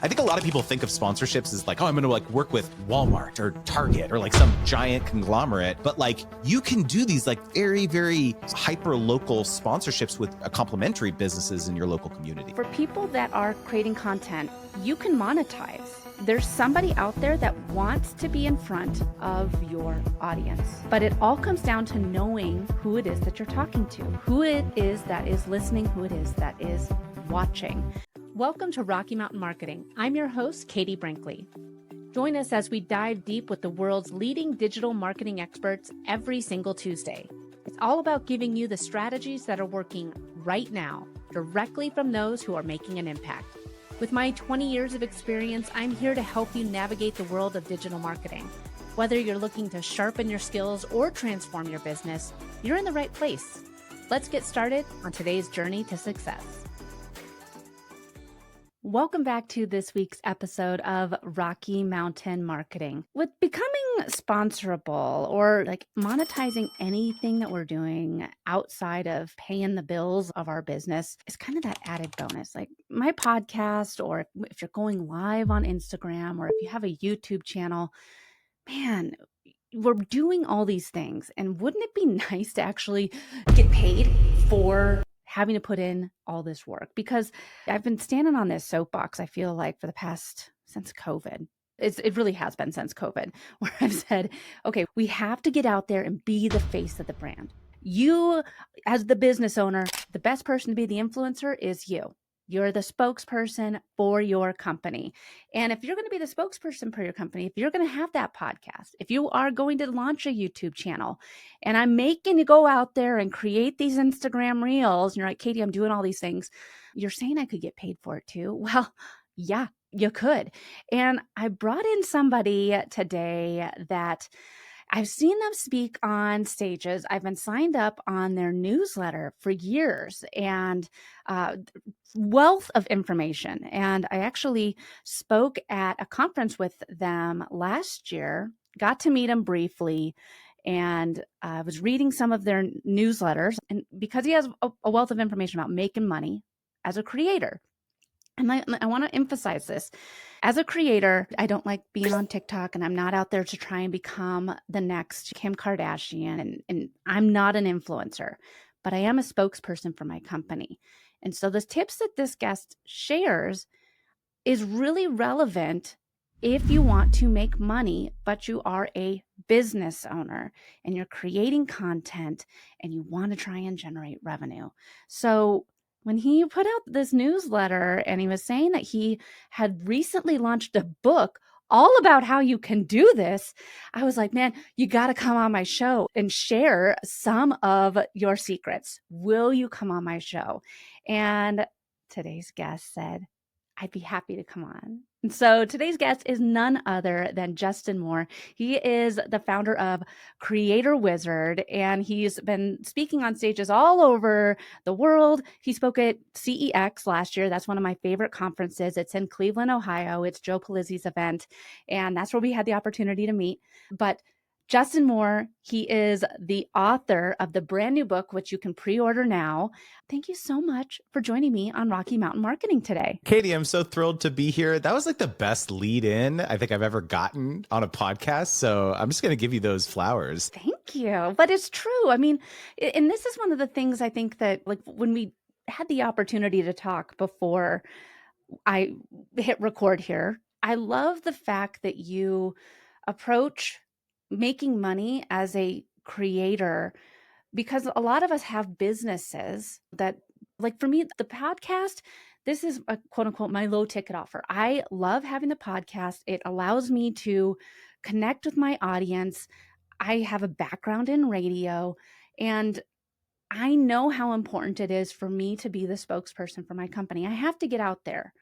I think a lot of people think of sponsorships as like, oh, I'm going to like work with Walmart or Target or like some giant conglomerate. But like you can do these like very, very hyper local sponsorships with complementary businesses in your local community. For people that are creating content, you can monetize. There's somebody out there that wants to be in front of your audience. But it all comes down to knowing who it is that you're talking to, who it is that is listening, who it is that is watching. Welcome to Rocky Mountain Marketing. I'm your host, Katie Brinkley. Join us as we dive deep with the world's leading digital marketing experts every single Tuesday. It's all about giving you the strategies that are working right now, directly from those who are making an impact. With my 20 years of experience, I'm here to help you navigate the world of digital marketing. Whether you're looking to sharpen your skills or transform your business, you're in the right place. Let's get started on today's journey to success. Welcome back to this week's episode of Rocky Mountain Marketing. With becoming sponsorable or like monetizing anything that we're doing outside of paying the bills of our business is kind of that added bonus. Like my podcast, or if you're going live on Instagram, or if you have a YouTube channel, man, we're doing all these things. And wouldn't it be nice to actually get paid for having to put in all this work? Because I've been standing on this soapbox, I feel like, for the past, since COVID. It really has been since COVID, where I've said, okay, we have to get out there and be the face of the brand. You, as the business owner, the best person to be the influencer is you. You're the spokesperson for your company. And if you're going to be the spokesperson for your company, if you're going to have that podcast, if you are going to launch a YouTube channel, and I'm making you go out there and create these Instagram reels, and you're like, Katie, I'm doing all these things. You're saying I could get paid for it too? Well, yeah, you could. And I brought in somebody today that I've seen them speak on stages. I've been signed up on their newsletter for years, and wealth of information. And I actually spoke at a conference with them last year, got to meet them briefly, and I was reading some of their newsletters. And because he has a wealth of information about making money as a creator, and I want to emphasize this. As a creator, I don't like being on TikTok, and I'm not out there to try and become the next Kim Kardashian, and I'm not an influencer, but I am a spokesperson for my company. And so the tips that this guest shares is really relevant if you want to make money, but you are a business owner and you're creating content and you want to try and generate revenue. So when he put out this newsletter and he was saying that he had recently launched a book all about how you can do this, I was like, man, you got to come on my show and share some of your secrets. Will you come on my show? And today's guest said, I'd be happy to come on. And so today's guest is none other than Justin Moore. He is the founder of Creator Wizard, and he's been speaking on stages all over the world. He spoke at CEX last year. That's one of my favorite conferences. It's in Cleveland, Ohio. It's Joe Pulizzi's event, and that's where we had the opportunity to meet. But Justin Moore, he is the author of the brand new book, which you can pre-order now. Thank you so much for joining me on Rocky Mountain Marketing today. Katie, I'm so thrilled to be here. That was like the best lead in I think I've ever gotten on a podcast. So I'm just going to give you those flowers. Thank you. But it's true. I mean, and this is one of the things I think that, like, when we had the opportunity to talk before I hit record here, I love the fact that you approach making money as a creator, because a lot of us have businesses that, like for me, the podcast, this is a quote unquote my low ticket offer. I love having the podcast. It allows me to connect with my audience. I have a background in radio, and I know how important it is for me to be the spokesperson for my company. I have to get out there.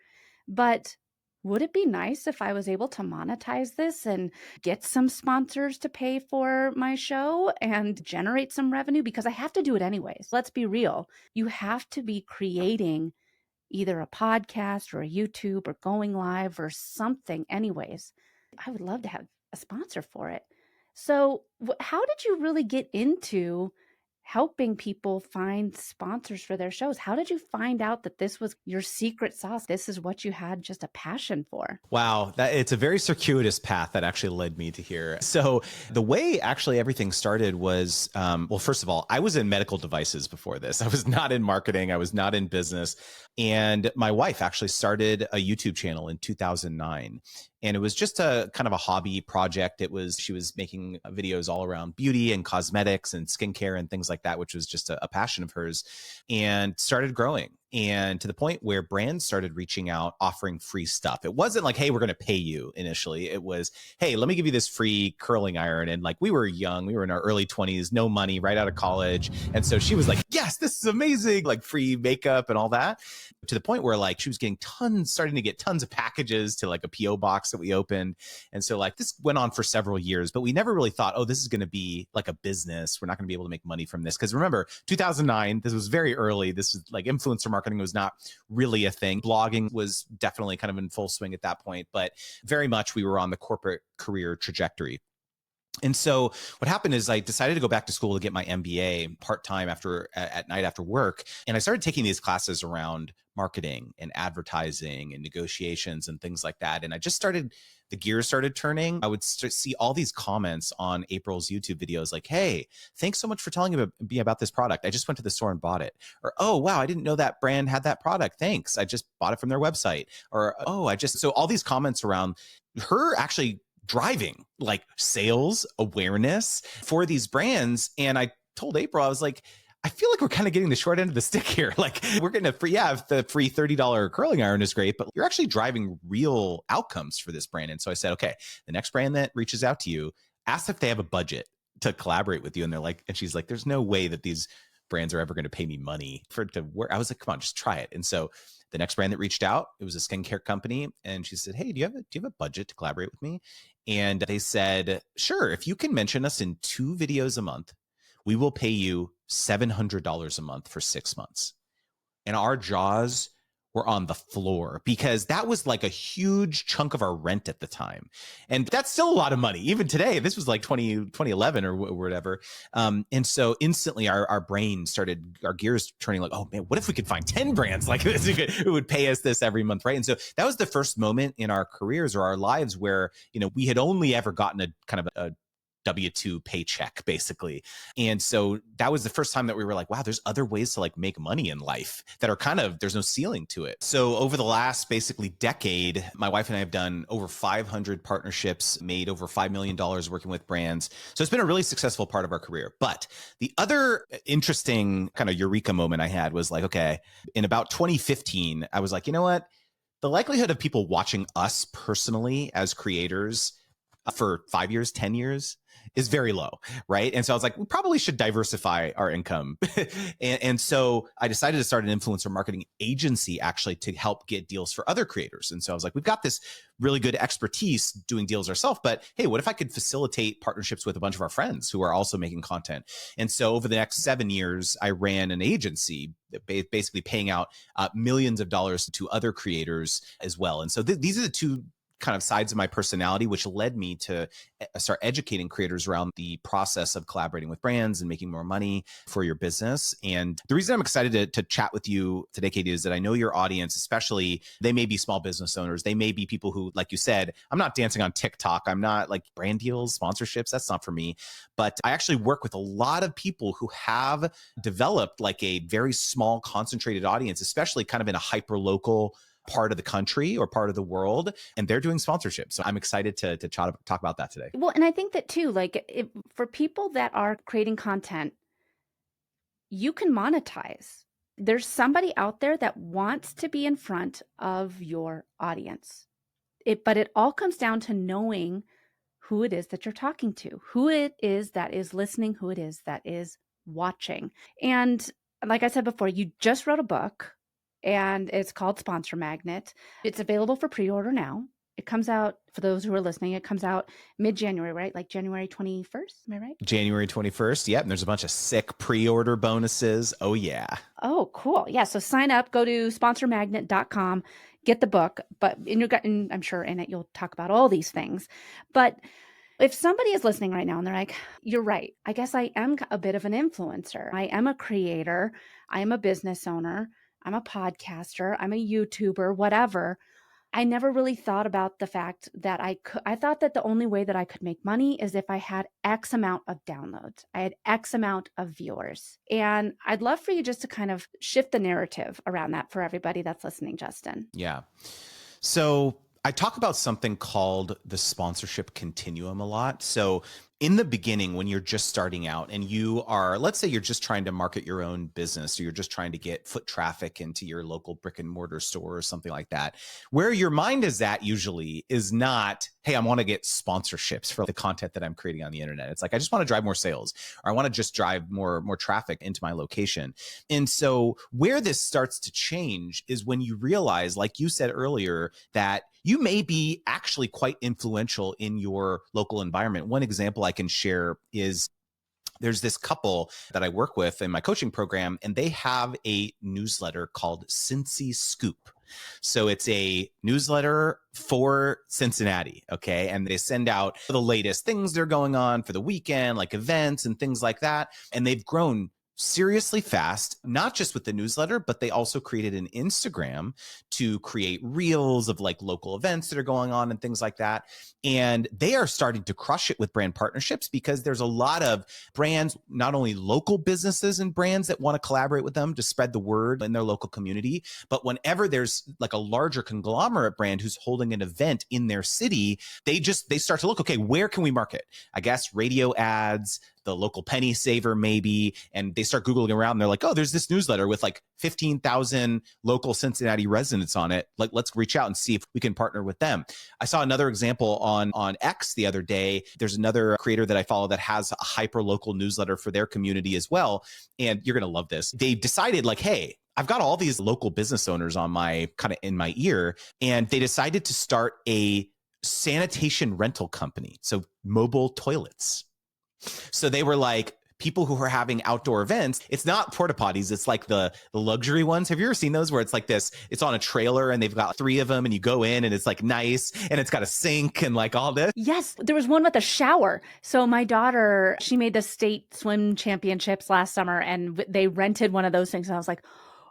But would it be nice if I was able to monetize this and get some sponsors to pay for my show and generate some revenue? Because I have to do it anyways. Let's be real. You have to be creating either a podcast or a YouTube or going live or something anyways. I would love to have a sponsor for it. So how did you really get into helping people find sponsors for their shows. How did you find out that this was your secret sauce? This is what you had just a passion for? Wow, it's a very circuitous path that actually led me to here. So the way actually everything started was, well, first of all, I was in medical devices before this. I was not in marketing. I was not in business. And my wife actually started a YouTube channel in 2009. And it was just a kind of a hobby project. She was making videos all around beauty and cosmetics and skincare and things like that, which was just a passion of hers, and started growing. And to the point where brands started reaching out, offering free stuff. It wasn't like, hey, we're going to pay you initially. It was, hey, let me give you this free curling iron. And like, we were young, we were in our early 20s, no money, right out of college. And so she was like, yes, this is amazing, like free makeup and all that. To the point where like she was getting starting to get tons of packages to like a PO box that we opened. And so like this went on for several years, but we never really thought, oh, this is going to be like a business. We're not going to be able to make money from this. Because remember, 2009, this was very early. This was like influencer marketing was not really a thing. Blogging was definitely kind of in full swing at that point, but very much we were on the corporate career trajectory. And so what happened is I decided to go back to school to get my MBA part-time at night after work. And I started taking these classes around marketing and advertising and negotiations and things like that. And the gears started turning. I would see all these comments on April's YouTube videos like, hey, thanks so much for telling me about this product. I just went to the store and bought it. Or, oh, wow, I didn't know that brand had that product. Thanks. I just bought it from their website. Or, oh, so all these comments around her actually driving like sales awareness for these brands. And I told April, I was like, I feel like we're kind of getting the short end of the stick here. Like we're getting the free $30 curling iron is great, but you're actually driving real outcomes for this brand. And so I said, okay, the next brand that reaches out to you, ask if they have a budget to collaborate with you. And she's like, there's no way that these brands are ever going to pay me money to work. I was like, come on, just try it. And so the next brand that reached out, it was a skincare company. And she said, hey, do you have a budget to collaborate with me? And they said, sure, if you can mention us in 2 videos a month, we will pay you $700 a month for 6 months. And our jaws were on the floor because that was like a huge chunk of our rent at the time. And that's still a lot of money. Even today, this was like 2011 or whatever. And so instantly our gears turning like, oh man, what if we could find 10 brands like this who would pay us this every month, right? And so that was the first moment in our careers or our lives where, we had only ever gotten a kind of a W-2 paycheck basically. And so that was the first time that we were like, wow, there's other ways to like make money in life that are there's no ceiling to it. So over the last basically decade, my wife and I have done over 500 partnerships, made over $5 million working with brands. So it's been a really successful part of our career. But the other interesting kind of eureka moment I had was like, okay, in about 2015, I was like, you know what? The likelihood of people watching us personally as creators for 5 years, 10 years is very low, right? And so I was like, we probably should diversify our income. and so I decided to start an influencer marketing agency actually to help get deals for other creators. And so I was like, we've got this really good expertise doing deals ourselves, but hey, what if I could facilitate partnerships with a bunch of our friends who are also making content? And so over the next 7 years, I ran an agency basically paying out millions of dollars to other creators as well. And so these are the two kind of sides of my personality, which led me to start educating creators around the process of collaborating with brands and making more money for your business. And the reason I'm excited to chat with you today, Katie, is that I know your audience, especially they may be small business owners. They may be people who, like you said, I'm not dancing on TikTok. I'm not like brand deals, sponsorships. That's not for me. But I actually work with a lot of people who have developed like a very small concentrated audience, especially kind of in a hyper local part of the country or part of the world, and they're doing sponsorship. So I'm excited to talk about that today. Well, and I think that too, like for people that are creating content, you can monetize. There's somebody out there that wants to be in front of your audience. But it all comes down to knowing who it is that you're talking to, who it is that is listening, who it is that is watching. And like I said before, you just wrote a book. And it's called Sponsor Magnet. It's available for pre-order now. It comes out, for those who are listening, it comes out mid-January, right? Like January 21st, am I right? January 21st. Yep. And there's a bunch of sick pre-order bonuses. Oh, yeah. Oh, cool. Yeah. So sign up, go to sponsormagnet.com, get the book. And I'm sure in it you'll talk about all these things. But If somebody is listening right now and they're like, you're right, I guess I am a bit of an influencer. I am a creator. I am a business owner. I'm a podcaster. I'm a YouTuber, whatever. I never really thought about the fact that I thought that the only way that I could make money is if I had X amount of downloads. I had X amount of viewers. And I'd love for you just to kind of shift the narrative around that for everybody that's listening, Justin. Yeah. So I talk about something called the sponsorship continuum a lot. So in the beginning, when you're just starting out and you are, let's say you're just trying to market your own business, or you're just trying to get foot traffic into your local brick and mortar store or something like that, where your mind is at usually is not, hey, I want to get sponsorships for the content that I'm creating on the internet. It's like, I just want to drive more sales, or I want to just drive more traffic into my location. And so where this starts to change is when you realize, like you said earlier, that you may be actually quite influential in your local environment. One example I can share is there's this couple that I work with in my coaching program, and they have a newsletter called Cincy Scoop. So it's a newsletter for Cincinnati, okay? And they send out the latest things that are going on for the weekend, like events and things like that. And they've grown seriously fast, not just with the newsletter, but they also created an Instagram to create reels of like local events that are going on and things like that. And they are starting to crush it with brand partnerships because there's a lot of brands, not only local businesses and brands that want to collaborate with them to spread the word in their local community, but whenever there's like a larger conglomerate brand who's holding an event in their city, they start to look, okay, where can we market? I guess radio ads, the local penny saver maybe, and they start Googling around and they're like, oh, there's this newsletter with like 15,000 local Cincinnati residents on it. Like, let's reach out and see if we can partner with them. I saw another example on X the other day. There's another creator that I follow that has a hyper local newsletter for their community as well. And you're going to love this. They decided like, hey, I've got all these local business owners on my kind of in my ear, and they decided to start a sanitation rental company. So mobile toilets. So they were like, people who are having outdoor events, it's not porta potties, it's like the luxury ones. Have you ever seen those where it's like this, it's on a trailer and they've got 3 of them and you go in and it's like nice and it's got a sink and like all this? Yes, there was one with a shower. So my daughter, she made the state swim championships last summer and they rented one of those things. And I was like,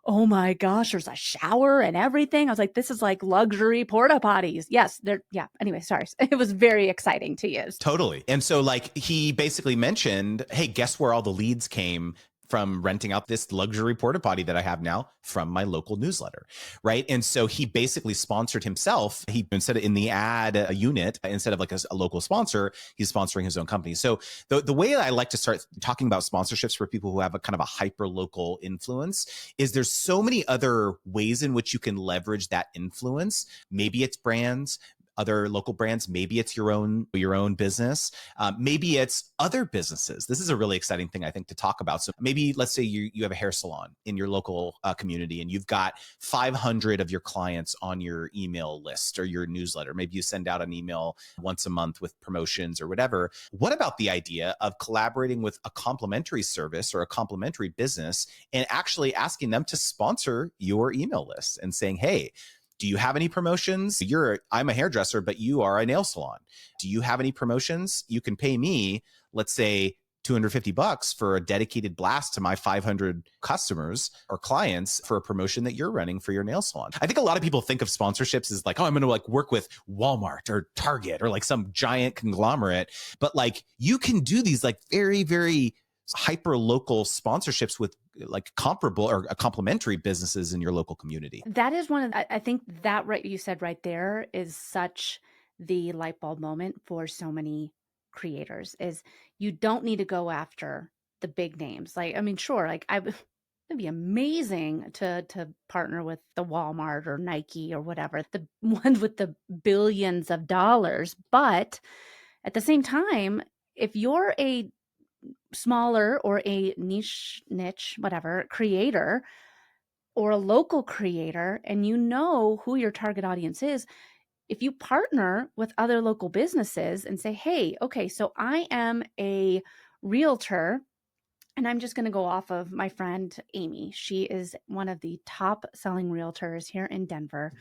oh my gosh, there's a shower and everything. I was like, this is like luxury porta potties. Yes, yeah. Anyway, sorry. It was very exciting to use. Totally. And so like he basically mentioned, hey, guess where all the leads came from renting out this luxury porta potty that I have now from my local newsletter, right? And so he basically sponsored himself. He, instead of in the ad unit, instead of like a local sponsor, he's sponsoring his own company. So the way I like to start talking about sponsorships for people who have a kind of a hyper local influence is there's so many other ways in which you can leverage that influence. Maybe it's brands, other local brands. Maybe it's your own business. Maybe it's other businesses. This is a really exciting thing, I think, to talk about. So maybe let's say you have a hair salon in your local community and you've got 500 of your clients on your email list or your newsletter. Maybe you send out an email once a month with promotions or whatever. What about the idea of collaborating with a complimentary service or a complimentary business and actually asking them to sponsor your email list and saying, hey, do you have any promotions? I'm a hairdresser, but you are a nail salon. Do you have any promotions? You can pay me, let's say, $250 for a dedicated blast to my 500 customers or clients for a promotion that you're running for your nail salon. I think a lot of people think of sponsorships as like, oh, I'm going to like work with Walmart or Target or like some giant conglomerate. But like you can do these like very, very hyper local sponsorships with like comparable or complementary businesses in your local community. That is one of I think that right you said right there is such the light bulb moment for so many creators is you don't need to go after the big names. Like, I mean, sure, like it'd be amazing to partner with the Walmart or Nike or whatever, the ones with the billions of dollars. But at the same time, if you're a smaller or a niche, whatever, creator or a local creator and you know who your target audience is, if you partner with other local businesses and say, hey, okay, so I am a realtor and I'm just going to go off of my friend Amy. She is one of the top selling realtors here in Denver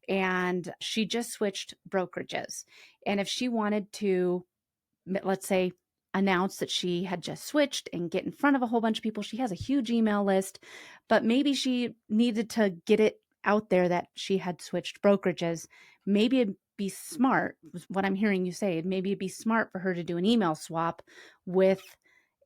and she just switched brokerages. And if she wanted to let's say, announce that she had just switched and get in front of a whole bunch of people. She has a huge email list, but maybe she needed to get it out there that she had switched brokerages. Maybe it'd be smart, what I'm hearing you say, maybe it'd be smart for her to do an email swap with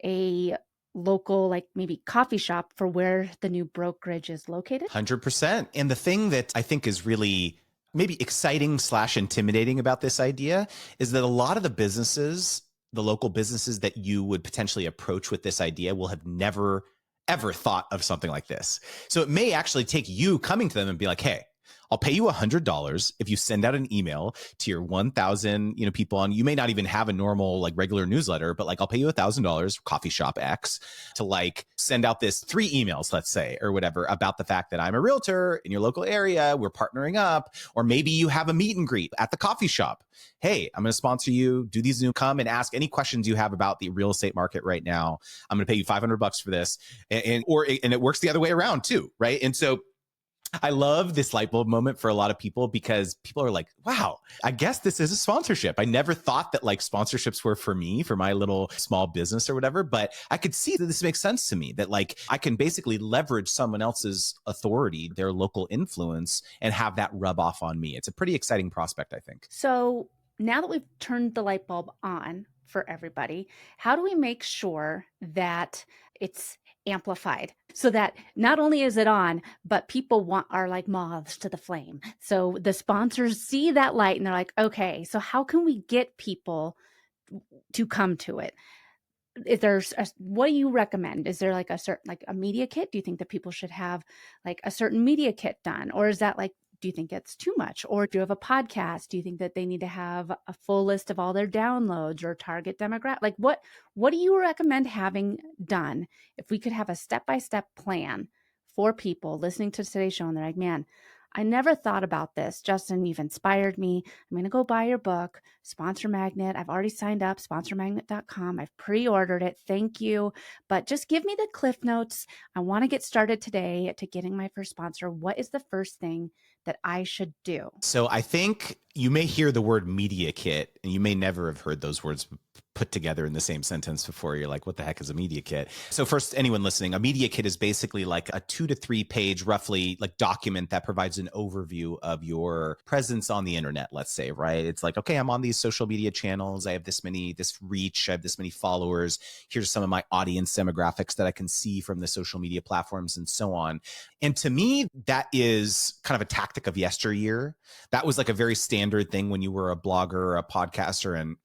a local, like maybe coffee shop for where the new brokerage is located. 100%. And the thing that I think is really maybe exciting / intimidating about this idea is that a lot of the businesses, the local businesses that you would potentially approach with this idea will have never, ever thought of something like this. So it may actually take you coming to them and be like, hey, I'll pay you $100 if you send out an email to your 1,000, people on. You may not even have a normal like regular newsletter, but like I'll pay you $1,000, coffee shop X, to like send out this 3 emails, let's say, or whatever, about the fact that I'm a realtor in your local area. We're partnering up, or maybe you have a meet and greet at the coffee shop. Hey, I'm going to sponsor you. Do these come and ask any questions you have about the real estate market right now. I'm going to pay you $500 for this, and it works the other way around too, right? And so I love this light bulb moment for a lot of people, because people are like, wow, I guess this is a sponsorship. I never thought that like sponsorships were for me, for my little small business or whatever, but I could see that this makes sense to me, that like I can basically leverage someone else's authority, their local influence, and have that rub off on me. It's a pretty exciting prospect, I think. So now that we've turned the light bulb on for everybody, how do we make sure that it's amplified so that not only is it on, but people are like moths to the flame? So the sponsors see that light and they're like, okay, so how can we get people to come to it? Is there what do you recommend? Is there like a certain, like a media kit? Do you think that people should have like a certain media kit done? Or is that like, do you think it's too much? Or do you have a podcast? Do you think that they need to have a full list of all their downloads or target demographic? Like what do you recommend having done if we could have a step-by-step plan for people listening to today's show and they're like, man, I never thought about this. Justin, you've inspired me. I'm going to go buy your book, Sponsor Magnet. I've already signed up, sponsormagnet.com. I've pre-ordered it. Thank you. But just give me the cliff notes. I want to get started today to getting my first sponsor. What is the first thing that I should do? So I think you may hear the word media kit, and you may never have heard those words put together in the same sentence before. You're like, what the heck is a media kit? So first, anyone listening, a media kit is basically like a 2 to 3 page, roughly, like document that provides an overview of your presence on the internet, let's say, right? It's like, okay, I'm on these social media channels. I have this reach. I have this many followers. Here's some of my audience demographics that I can see from the social media platforms and so on. And to me, that is kind of a tactic of yesteryear. That was like a very standard thing when you were a blogger or a podcaster, and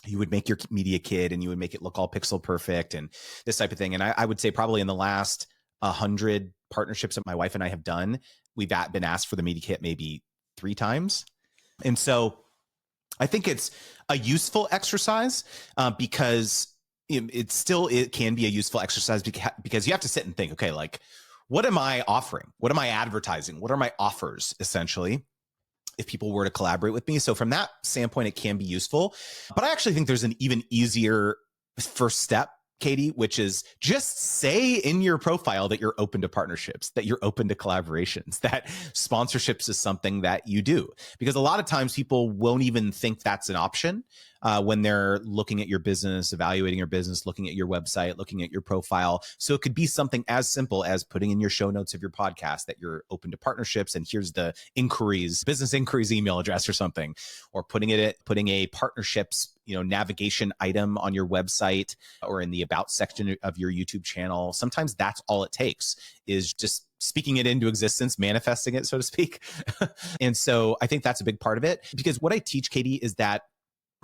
you would make your media kit and you would make it look all pixel perfect and this type of thing. And I would say probably in the last 100 partnerships that my wife and I have done, we've been asked for the media kit maybe 3 times. And so I think it's a useful exercise because it can be a useful exercise because you have to sit and think, okay, like, what am I offering? What am I advertising? What are my offers, essentially, if people were to collaborate with me? So from that standpoint, it can be useful. But I actually think there's an even easier first step, Katie, which is just say in your profile that you're open to partnerships, that you're open to collaborations, that sponsorships is something that you do. Because a lot of times people won't even think that's an option when they're looking at your business, evaluating your business, looking at your website, looking at your profile. So it could be something as simple as putting in your show notes of your podcast that you're open to partnerships, and here's the business inquiries email address or something, or putting a partnerships navigation item on your website or in the about section of your YouTube channel. Sometimes that's all it takes, is just speaking it into existence, manifesting it, so to speak. And so I think that's a big part of it, because what I teach, Katie, is that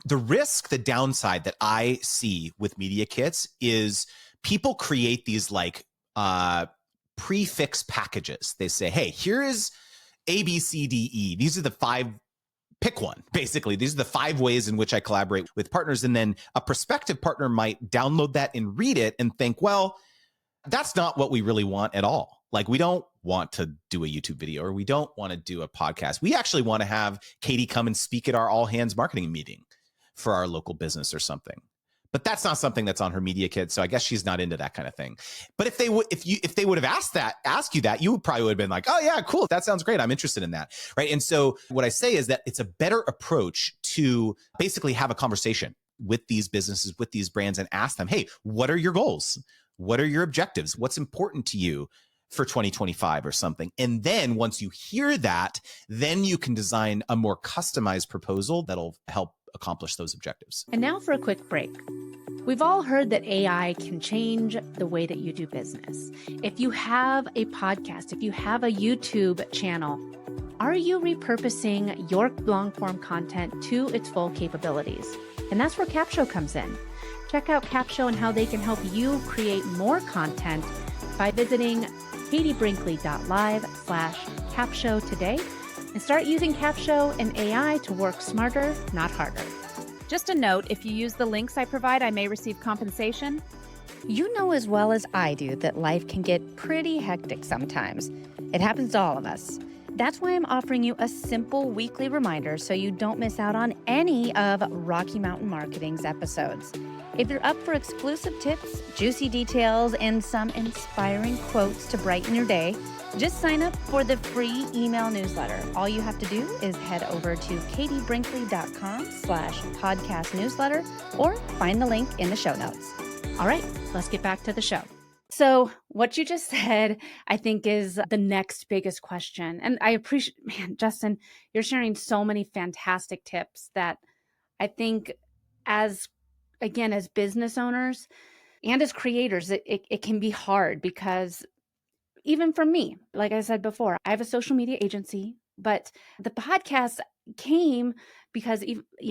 the downside that I see with media kits is people create these like prefix packages. They say, hey, here is A, B, C, D, E. These are the 5, pick one, basically. These are the 5 ways in which I collaborate with partners. And then a prospective partner might download that and read it and think, well, that's not what we really want at all. Like, we don't want to do a YouTube video, or we don't want to do a podcast. We actually want to have Katie come and speak at our all hands marketing meeting for our local business or something. But that's not something that's on her media kit. So I guess she's not into that kind of thing. But if they would have asked you that, you probably would have been like, oh yeah, cool. That sounds great. I'm interested in that. Right. And so what I say is that it's a better approach to basically have a conversation with these businesses, with these brands, and ask them, hey, what are your goals? What are your objectives? What's important to you for 2025 or something? And then once you hear that, then you can design a more customized proposal that'll help accomplish those objectives. And now for a quick break. We've all heard that AI can change the way that you do business. If you have a podcast, if you have a YouTube channel, are you repurposing your long-form content to its full capabilities? And that's where Capsho comes in. Check out Capsho and how they can help you create more content by visiting katiebrinkley.live/Capsho today and start using Capsho and AI to work smarter, not harder. Just a note, if you use the links I provide, I may receive compensation. You know as well as I do that life can get pretty hectic sometimes. It happens to all of us. That's why I'm offering you a simple weekly reminder so you don't miss out on any of Rocky Mountain Marketing's episodes. If you're up for exclusive tips, juicy details, and some inspiring quotes to brighten your day, just sign up for the free email newsletter. All you have to do is head over to katiebrinkley.com/podcast newsletter or find the link in the show notes. All right, let's get back to the show. So what you just said, I think, is the next biggest question. And I appreciate, man, Justin, you're sharing so many fantastic tips that I think as business owners and as creators, it can be hard because even for me, like I said before, I have a social media agency, but the podcast came because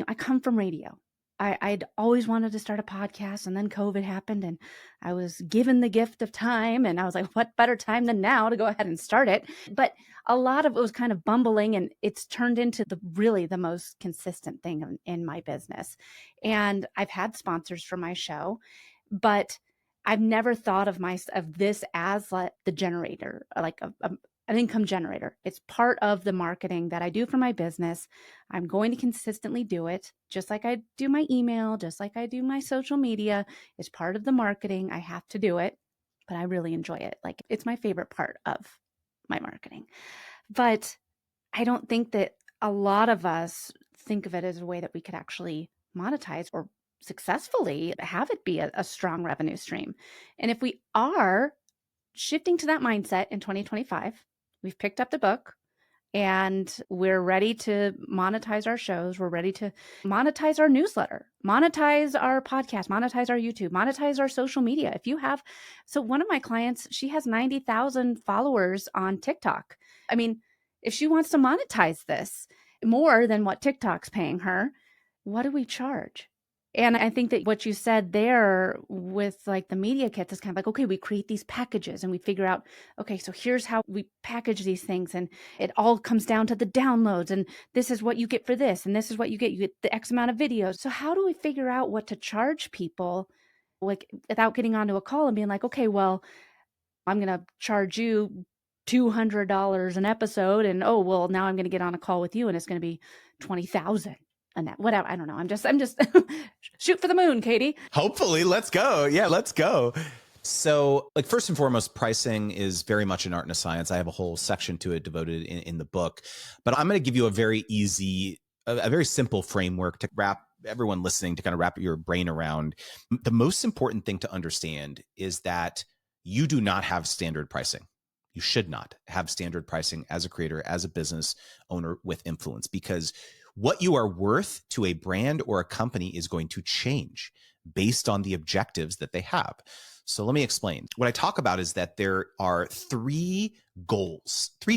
I come from radio. I'd always wanted to start a podcast, and then COVID happened and I was given the gift of time, and I was like, what better time than now to go ahead and start it? But a lot of it was kind of bumbling, and it's turned into the most consistent thing in my business. And I've had sponsors for my show, but I've never thought of this as like the generator, like an income generator. It's part of the marketing that I do for my business. I'm going to consistently do it, just like I do my email, just like I do my social media. It's part of the marketing. I have to do it, but I really enjoy it. Like, it's my favorite part of my marketing. But I don't think that a lot of us think of it as a way that we could actually monetize or successfully have it be a strong revenue stream. And if we are shifting to that mindset in 2025, we've picked up the book and we're ready to monetize our shows. We're ready to monetize our newsletter, monetize our podcast, monetize our YouTube, monetize our social media. So one of my clients, she has 90,000 followers on TikTok. I mean, if she wants to monetize this more than what TikTok's paying her, what do we charge? And I think that what you said there with like the media kits is kind of like, okay, we create these packages and we figure out, okay, so here's how we package these things. And it all comes down to the downloads. And this is what you get for this. And this is what you get the X amount of videos. So how do we figure out what to charge people, like, without getting onto a call and being like, okay, well, I'm going to charge you $200 an episode. And oh, well, now I'm going to get on a call with you and it's going to be 20,000. And that, whatever, I don't know. I'm just shoot for the moon, Katie. Hopefully, let's go. Yeah, let's go. So, like, first and foremost, pricing is very much an art and a science. I have a whole section to it devoted in the book, but I'm going to give you a very simple framework to wrap everyone listening to kind of wrap your brain around. The most important thing to understand is that you do not have standard pricing. You should not have standard pricing as a creator, as a business owner with influence, because what you are worth to a brand or a company is going to change based on the objectives that they have. So let me explain. What I talk about is that there are three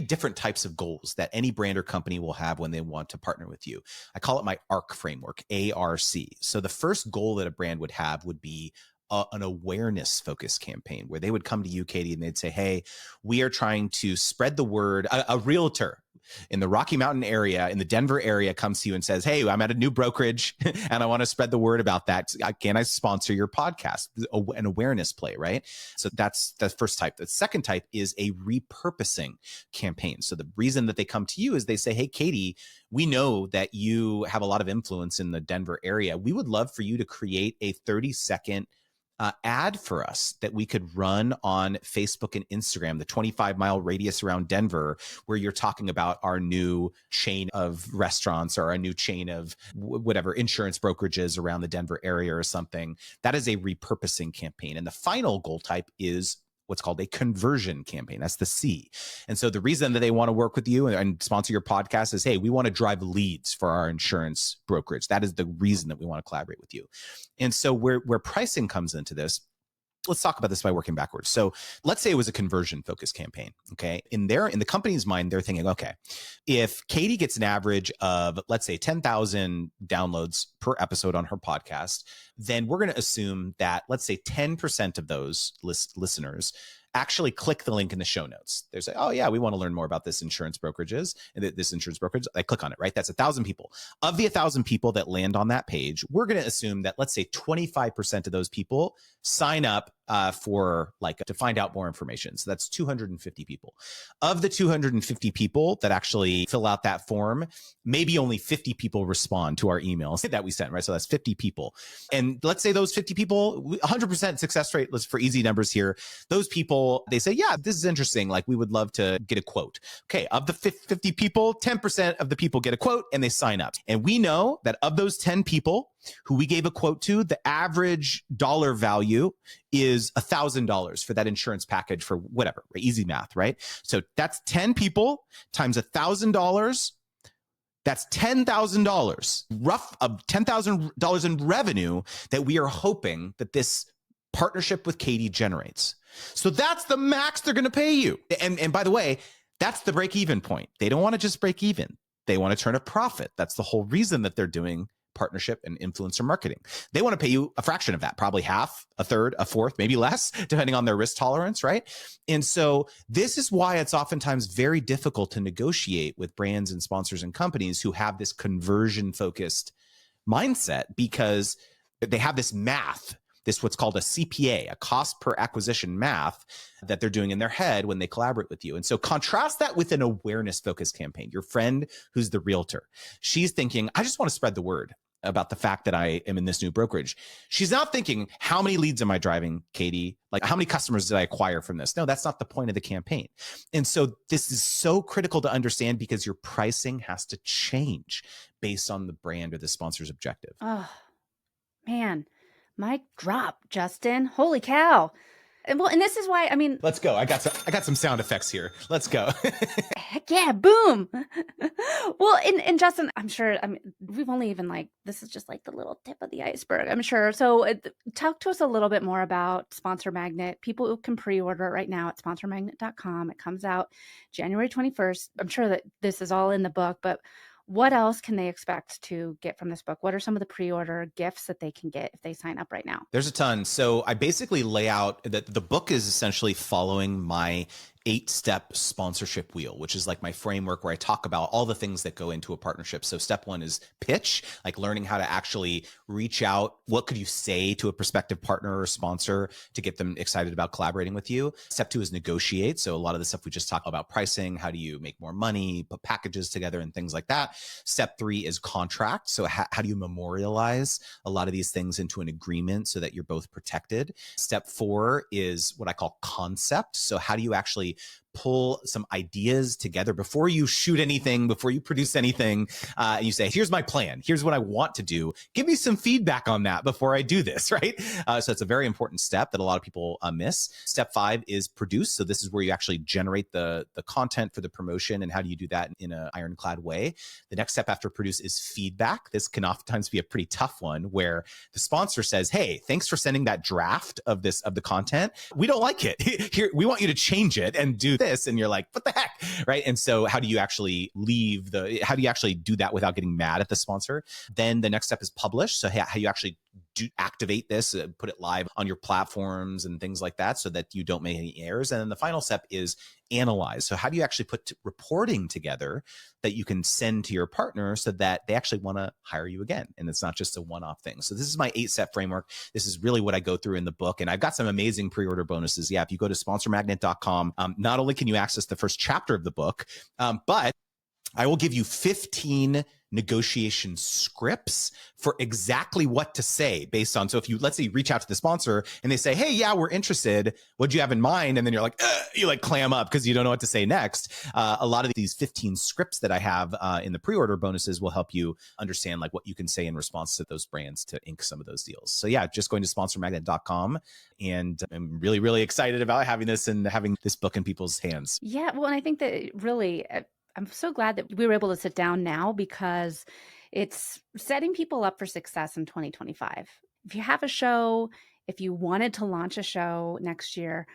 different types of goals that any brand or company will have when they want to partner with you. I call it my ARC framework, ARC. So the first goal that a brand would have would be an awareness focused campaign where they would come to you, Katie, and they'd say, hey, we are trying to spread the word. A realtor in the Rocky Mountain area, in the Denver area, comes to you and says, hey, I'm at a new brokerage and I want to spread the word about that. Can I sponsor your podcast? An awareness play, right? So that's the first type. The second type is a repurposing campaign. So the reason that they come to you is they say, hey, Katie, we know that you have a lot of influence in the Denver area. We would love for you to create a 30-second ad for us that we could run on Facebook and Instagram, the 25-mile radius around Denver, where you're talking about our new chain of restaurants or a new chain of whatever insurance brokerages around the Denver area or something. That is a repurposing campaign. And the final goal type is what's called a conversion campaign. That's the C. And so the reason that they want to work with you and sponsor your podcast is, hey, we want to drive leads for our insurance brokerage. That is the reason that we want to collaborate with you. And so where pricing comes into this, let's talk about this by working backwards. So let's say it was a conversion focused campaign. Okay. In the company's mind, they're thinking, okay, if Katie gets an average of, let's say 10,000 downloads per episode on her podcast, then we're going to assume that, let's say 10% of those listeners actually click the link in the show notes. They say, oh yeah, we want to learn more about this insurance brokerage. I click on it, right? That's 1,000 people. Of the 1,000 people that land on that page, we're going to assume that, let's say 25% of those people sign up to find out more information. So that's 250 people. Of the 250 people that actually fill out that form, maybe only 50 people respond to our emails that we sent, right? So that's 50 people. And let's say those 50 people, 100% success rate, let's for easy numbers here. Those people, they say, yeah, this is interesting. Like we would love to get a quote. Okay. Of the 50 people, 10% of the people get a quote and they sign up. And we know that of those 10 people who we gave a quote to, the average dollar value is $1,000 for that insurance package for whatever, right? Easy math, right? So that's 10 people times $1,000. That's $10,000, rough of $10,000 in revenue that we are hoping that this partnership with Katie generates. So that's the max they're going to pay you. And by the way, that's the break-even point. They don't want to just break even. They want to turn a profit. That's the whole reason that they're doing partnership and influencer marketing. They want to pay you a fraction of that, probably half, a third, a fourth, maybe less, depending on their risk tolerance, right? And so this is why it's oftentimes very difficult to negotiate with brands and sponsors and companies who have this conversion-focused mindset, because they have this math, this what's called a CPA, a cost per acquisition math that they're doing in their head when they collaborate with you. And so contrast that with an awareness focused campaign. Your friend who's the realtor, she's thinking, I just want to spread the word about the fact that I am in this new brokerage. She's not thinking, how many leads am I driving, Katie? Like, how many customers did I acquire from this? No, that's not the point of the campaign. And so this is so critical to understand, because your pricing has to change based on the brand or the sponsor's objective. Oh, man. Mic drop, Justin. Holy cow. And this is why, I mean, let's go. I got some sound effects here. Let's go. Heck yeah, boom. Well, and Justin, I'm sure, we've only even this is just like the little tip of the iceberg, I'm sure. So talk to us a little bit more about Sponsor Magnet. People can pre-order it right now at sponsormagnet.com. It comes out January 21st. I'm sure that this is all in the book, but what else can they expect to get from this book? What are some of the pre-order gifts that they can get if they sign up right now? There's a ton. So I basically lay out that the book is essentially following my 8-step sponsorship wheel, which is like my framework where I talk about all the things that go into a partnership. So step 1 is pitch, like learning how to actually reach out. What could you say to a prospective partner or sponsor to get them excited about collaborating with you? Step 2 is negotiate. So a lot of the stuff we just talked about, pricing, how do you make more money, put packages together and things like that. Step 3 is contract. So how do you memorialize a lot of these things into an agreement so that you're both protected? Step 4 is what I call concept. So how do you actually pull some ideas together before you shoot anything, before you produce anything? You say, here's my plan. Here's what I want to do. Give me some feedback on that before I do this, right? So it's a very important step that a lot of people miss. Step 5 is produce. So this is where you actually generate the content for the promotion, and how do you do that in an ironclad way? The next step after produce is feedback. This can oftentimes be a pretty tough one, where the sponsor says, hey, thanks for sending that draft of the content. We don't like it. Here, we want you to change it and do this. And you're like, what the heck? Right. And so how do you actually how do you actually do that without getting mad at the sponsor? Then the next step is publish. So how you actually activate this, put it live on your platforms and things like that, so that you don't make any errors. And then the final step is analyze. So how do you actually put reporting together that you can send to your partner so that they actually want to hire you again, and it's not just a one-off thing? So this is my 8-step framework. This is really what I go through in the book, and I've got some amazing pre-order bonuses. Yeah, if you go to sponsormagnet.com, not only can you access the first chapter of the book, but I will give you 15 negotiation scripts for exactly what to say based on, so if you, let's say you reach out to the sponsor and they say, hey, yeah, we're interested. What'd you have in mind? And then you're like, you like clam up because you don't know what to say next. A lot of these 15 scripts that I have in the pre-order bonuses will help you understand like what you can say in response to those brands to ink some of those deals. So yeah, just going to sponsormagnet.com, and I'm really, really excited about having this and having this book in people's hands. Yeah, well, and I think that really, I'm so glad that we were able to sit down now because it's setting people up for success in 2025. If you have a show, if you wanted to launch a show next year,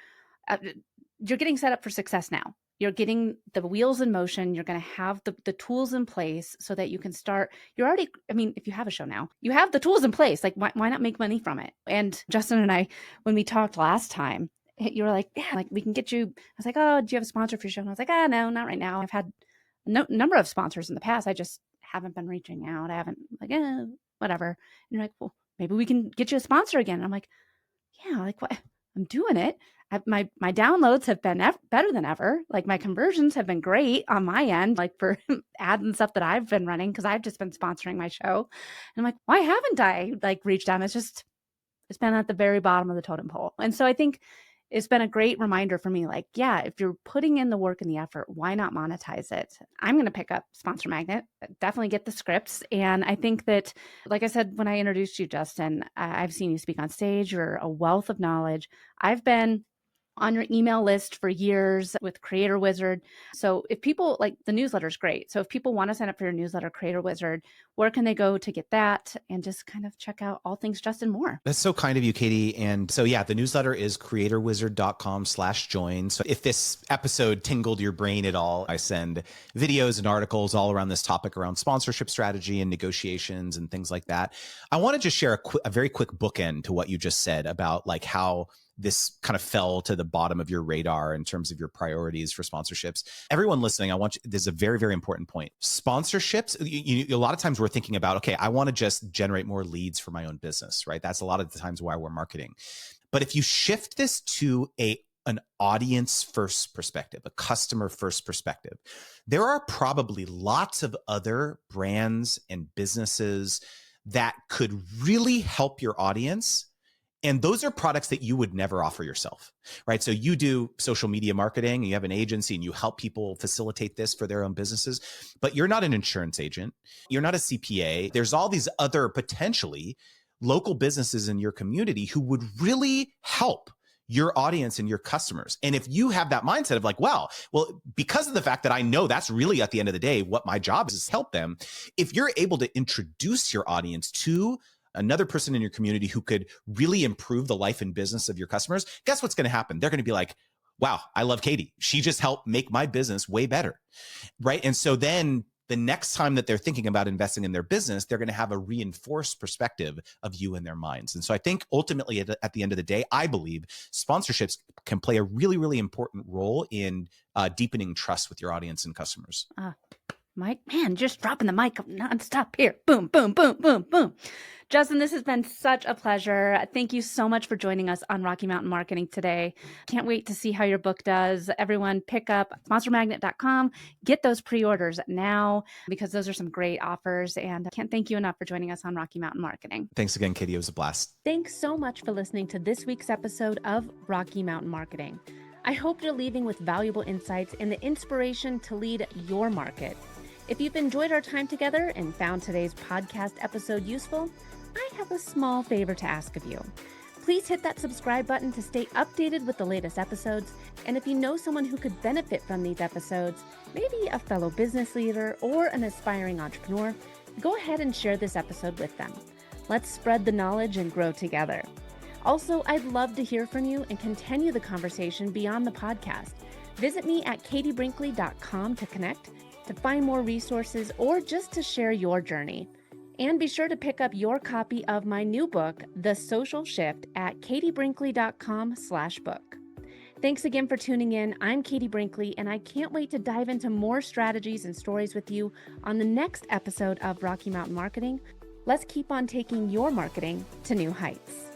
you're getting set up for success now. You're getting the wheels in motion. You're going to have the tools in place so that you can start. You're already, I mean, if you have a show now, you have the tools in place. Like, why not make money from it? And Justin and I, when we talked last time, you were like, yeah, like we can get you. I was like, oh, do you have a sponsor for your show? And I was like, no, not right now. I've had a number of sponsors in the past. I just haven't been reaching out. I haven't, like, whatever. And you're like, well, maybe we can get you a sponsor again. And I'm like, yeah, like what? I'm doing it. My downloads have been better than ever. Like my conversions have been great on my end, like for ads and stuff that I've been running because I've just been sponsoring my show. And I'm like, why haven't I like reached out? It's been at the very bottom of the totem pole. And so I think it's been a great reminder for me, like, yeah, if you're putting in the work and the effort, why not monetize it? I'm going to pick up Sponsor Magnet, definitely get the scripts. And I think that, like I said, when I introduced you, Justin, I've seen you speak on stage. You're a wealth of knowledge. I've been on your email list for years with Creator Wizard. So if people like the newsletter is great. So if people want to sign up for your newsletter, Creator Wizard, where can they go to get that and just kind of check out all things Justin more? That's so kind of you, Katie. And so, yeah, the newsletter is creatorwizard.com/join. So if this episode tingled your brain at all, I send videos and articles all around this topic around sponsorship strategy and negotiations and things like that. I want to just share a very quick bookend to what you just said about like how this kind of fell to the bottom of your radar in terms of your priorities for sponsorships. Everyone listening, this is a very, very important point. Sponsorships, a lot of times we're thinking about, okay, I want to just generate more leads for my own business, right? That's a lot of the times why we're marketing. But if you shift this to an audience first perspective, a customer first perspective, there are probably lots of other brands and businesses that could really help your audience. And those are products that you would never offer yourself, right? So you do social media marketing, you have an agency and you help people facilitate this for their own businesses, but you're not an insurance agent. You're not a CPA. There's all these other potentially local businesses in your community who would really help your audience and your customers. And if you have that mindset of like, well, because of the fact that I know that's really at the end of the day, what my job is to help them. If you're able to introduce your audience to another person in your community who could really improve the life and business of your customers, guess what's going to happen? They're going to be like, wow, I love Katie. She just helped make my business way better, right? And so then the next time that they're thinking about investing in their business, they're going to have a reinforced perspective of you in their minds. And so I think ultimately at the end of the day, I believe sponsorships can play a really, really important role in deepening trust with your audience and customers. Mike, man, just dropping the mic nonstop here. Boom, boom, boom, boom, boom. Justin, this has been such a pleasure. Thank you so much for joining us on Rocky Mountain Marketing today. Can't wait to see how your book does. Everyone pick up sponsormagnet.com. Get those pre-orders now because those are some great offers. And I can't thank you enough for joining us on Rocky Mountain Marketing. Thanks again, Katie. It was a blast. Thanks so much for listening to this week's episode of Rocky Mountain Marketing. I hope you're leaving with valuable insights and the inspiration to lead your market. If you've enjoyed our time together and found today's podcast episode useful, I have a small favor to ask of you. Please hit that subscribe button to stay updated with the latest episodes. And if you know someone who could benefit from these episodes, maybe a fellow business leader or an aspiring entrepreneur, go ahead and share this episode with them. Let's spread the knowledge and grow together. Also, I'd love to hear from you and continue the conversation beyond the podcast. Visit me at katiebrinkley.com to connect, to find more resources, or just to share your journey. And be sure to pick up your copy of my new book, The Social Shift, at katiebrinkley.com/book. Thanks again for tuning in. I'm Katie Brinkley, and I can't wait to dive into more strategies and stories with you on the next episode of Rocky Mountain Marketing. Let's keep on taking your marketing to new heights.